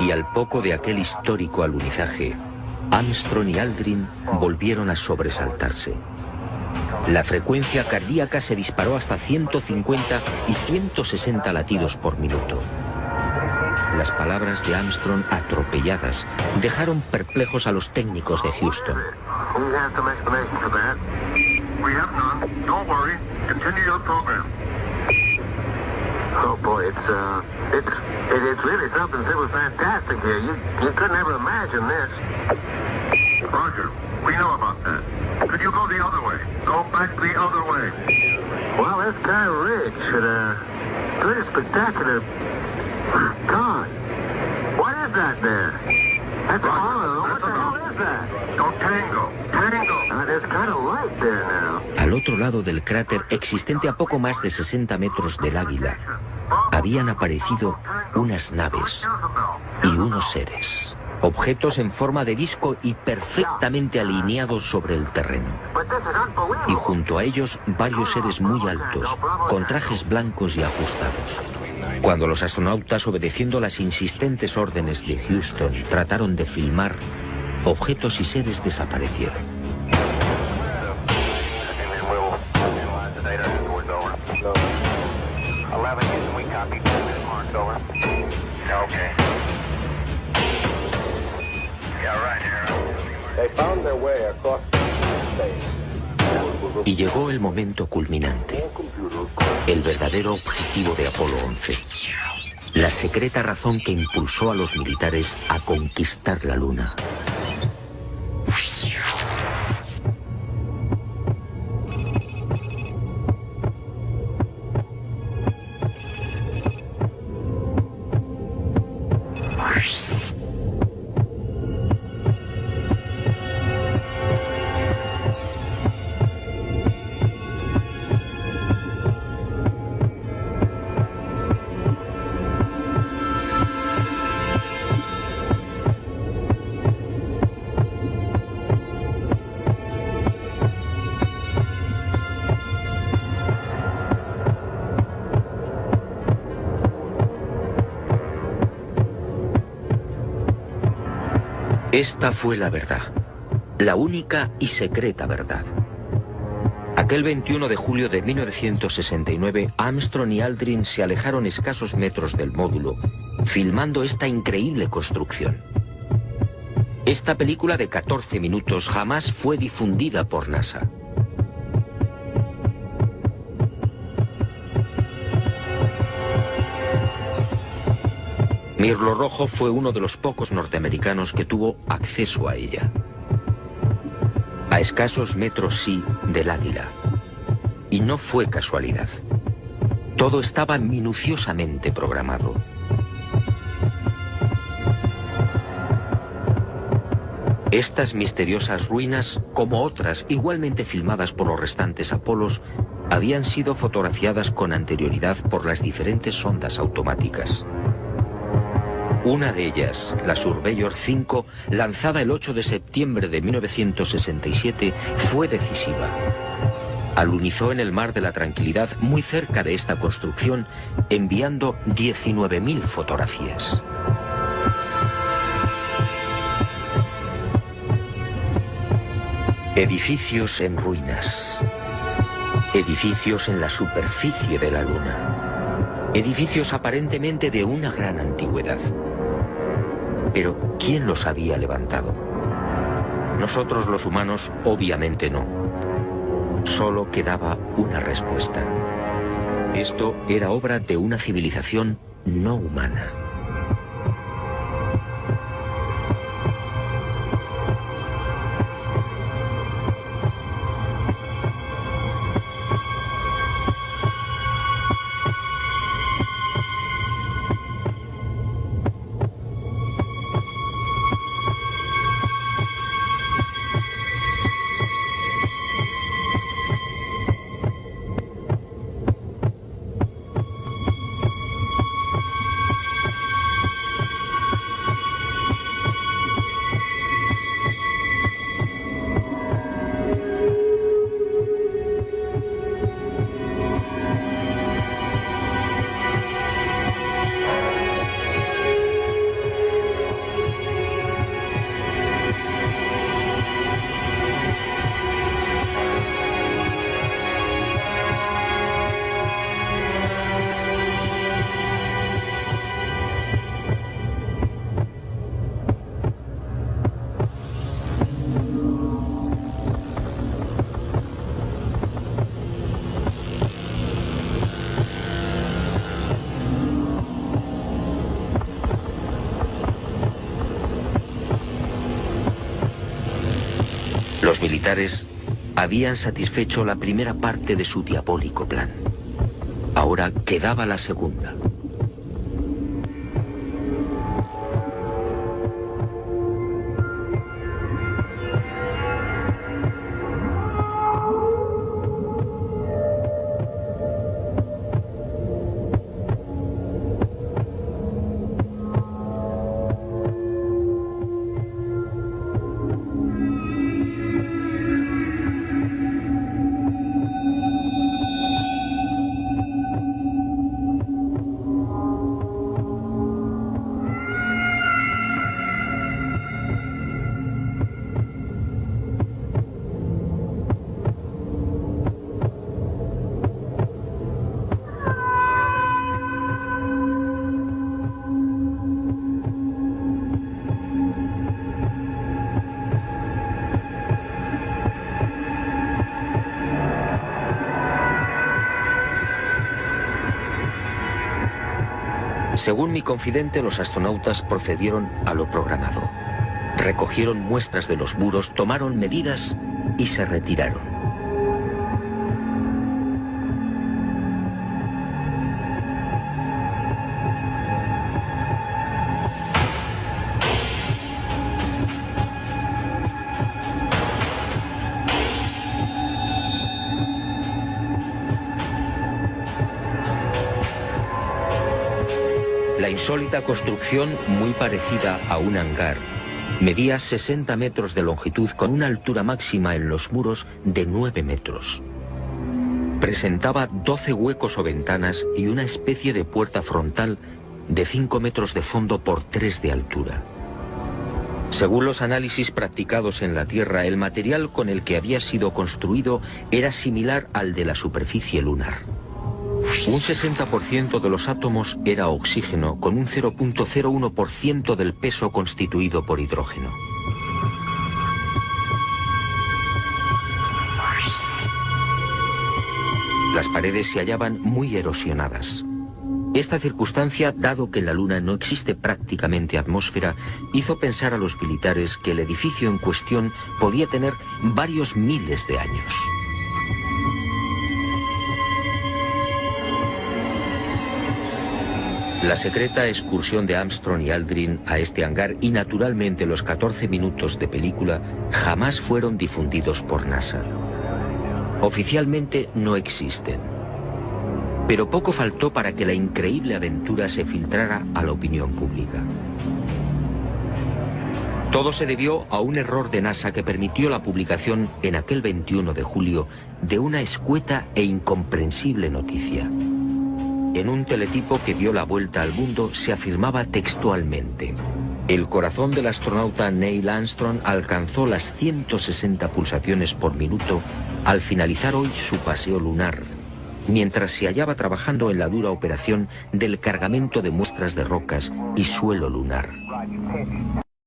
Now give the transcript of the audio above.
Y al poco de aquel histórico alunizaje, Armstrong y Aldrin volvieron a sobresaltarse. La frecuencia cardíaca se disparó hasta 150 y 160 latidos por minuto. Las palabras de Armstrong, atropelladas, dejaron perplejos a los técnicos de Houston. Oh boy, it's really something that was fantastic here. You couldn't ever imagine this. Roger, we know about that. Could you go the other way? Go back the other way. Well, that's kind of rich and pretty spectacular. God, what is that there? That's Apollo. What the hell is that? Don't tango. There's kind of light there now. Al otro lado del cráter, existente a poco más de 60 metros del Águila, habían aparecido unas naves y unos seres. Objetos en forma de disco y perfectamente alineados sobre el terreno. Y junto a ellos, varios seres muy altos, con trajes blancos y ajustados. Cuando los astronautas, obedeciendo las insistentes órdenes de Houston, trataron de filmar, objetos y seres desaparecieron. Y llegó el momento culminante, el verdadero objetivo de Apolo 11, la secreta razón que impulsó a los militares a conquistar la Luna. Esta fue la verdad, la única y secreta verdad. Aquel 21 de julio de 1969, Armstrong y Aldrin se alejaron escasos metros del módulo, filmando esta increíble construcción. Esta película de 14 minutos jamás fue difundida por NASA. Mirlo Rojo fue uno de los pocos norteamericanos que tuvo acceso a ella. A escasos metros, sí, del Águila. Y no fue casualidad. Todo estaba minuciosamente programado. Estas misteriosas ruinas, como otras igualmente filmadas por los restantes Apolos, habían sido fotografiadas con anterioridad por las diferentes sondas automáticas. Una de ellas, la Surveyor 5, lanzada el 8 de septiembre de 1967, fue decisiva. Alunizó en el Mar de la Tranquilidad muy cerca de esta construcción, enviando 19.000 fotografías. Edificios en ruinas. Edificios en la superficie de la Luna. Edificios aparentemente de una gran antigüedad. Pero, ¿quién los había levantado? Nosotros los humanos, obviamente no. Solo quedaba una respuesta. Esto era obra de una civilización no humana. Los militares habían satisfecho la primera parte de su diabólico plan. Ahora quedaba la segunda. Según mi confidente, los astronautas procedieron a lo programado. Recogieron muestras de los muros, tomaron medidas y se retiraron. La insólita construcción, muy parecida a un hangar, medía 60 metros de longitud con una altura máxima en los muros de 9 metros. Presentaba 12 huecos o ventanas y una especie de puerta frontal de 5 metros de fondo por 3 de altura. Según los análisis practicados en la Tierra, el material con el que había sido construido era similar al de la superficie lunar. Un 60% de los átomos era oxígeno, con un 0.01% del peso constituido por hidrógeno. Las paredes se hallaban muy erosionadas. Esta circunstancia, dado que en la Luna no existe prácticamente atmósfera, hizo pensar a los militares que el edificio en cuestión podía tener varios miles de años. La secreta excursión de Armstrong y Aldrin a este hangar y naturalmente los 14 minutos de película jamás fueron difundidos por NASA. Oficialmente no existen. Pero poco faltó para que la increíble aventura se filtrara a la opinión pública. Todo se debió a un error de NASA que permitió la publicación en aquel 21 de julio de una escueta e incomprensible noticia. En un teletipo que dio la vuelta al mundo se afirmaba textualmente: el corazón del astronauta Neil Armstrong alcanzó las 160 pulsaciones por minuto al finalizar hoy su paseo lunar, mientras se hallaba trabajando en la dura operación del cargamento de muestras de rocas y suelo lunar.